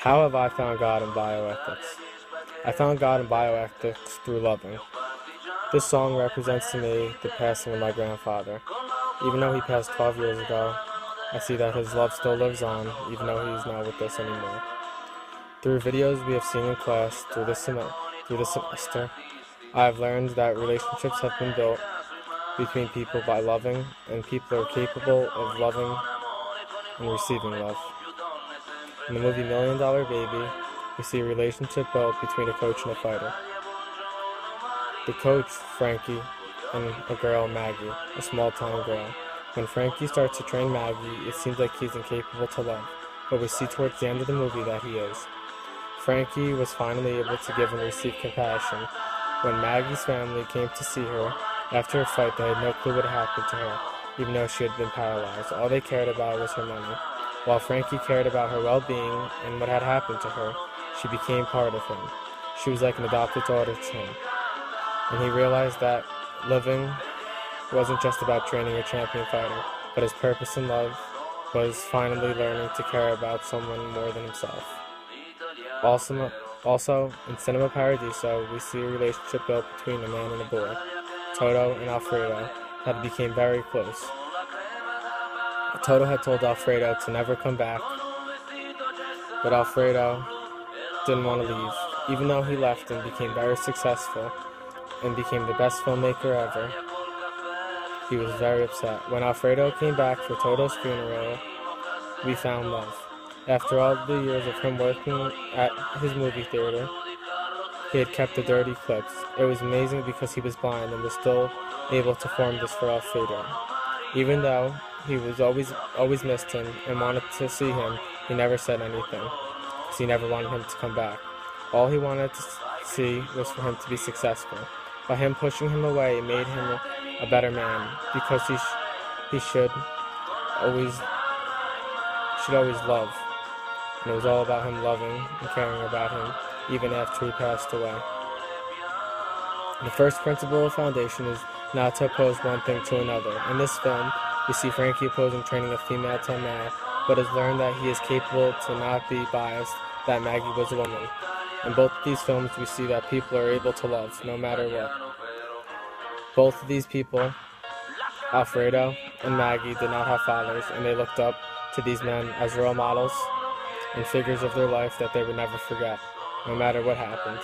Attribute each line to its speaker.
Speaker 1: How have I found God in bioethics? I found God in bioethics through loving. This song represents to me the passing of my grandfather. Even though he passed 12 years ago, I see that his love still lives on, even though he's not with us anymore. Through videos we have seen in class through the semester, I have learned that relationships have been built between people by loving, and people are capable of loving and receiving love. In the movie Million Dollar Baby, we see a relationship built between a coach and a fighter. The coach, Frankie, and a girl, Maggie, a small-town girl. When Frankie starts to train Maggie, it seems like he's incapable to love, but we see towards the end of the movie that he is. Frankie was finally able to give and receive compassion. When Maggie's family came to see her after a fight, they had no clue what happened to her, even though she had been paralyzed. All they cared about was her money. While Frankie cared about her well-being and what had happened to her, she became part of him. She was like an adopted daughter to him. And he realized that living wasn't just about training a champion fighter, but his purpose in love was finally learning to care about someone more than himself. Also, in Cinema Paradiso, we see a relationship built between a man and a boy, Toto and Alfredo, that became very close. Toto had told Alfredo to never come back, but Alfredo didn't want to leave. Even though he left and became very successful and became the best filmmaker ever, he was very upset. When Alfredo came back for Toto's funeral, we found love. After all the years of him working at his movie theater, he had kept the dirty clips. It was amazing because he was blind and was still able to form this for Alfredo. Even though he was always missed him and wanted to see him, he never said anything, because he never wanted him to come back. All he wanted to see was for him to be successful. By him pushing him away, it made him a better man, because he should always love. And it was all about him loving and caring about him, even after he passed away. The first principle of foundation is not to oppose one thing to another. In this film, we see Frankie opposing training a female to a male, but has learned that he is capable to not be biased, that Maggie was a woman. In both of these films, we see that people are able to love, no matter what. Both of these people, Alfredo and Maggie, did not have fathers, and they looked up to these men as role models and figures of their life that they would never forget, no matter what happened.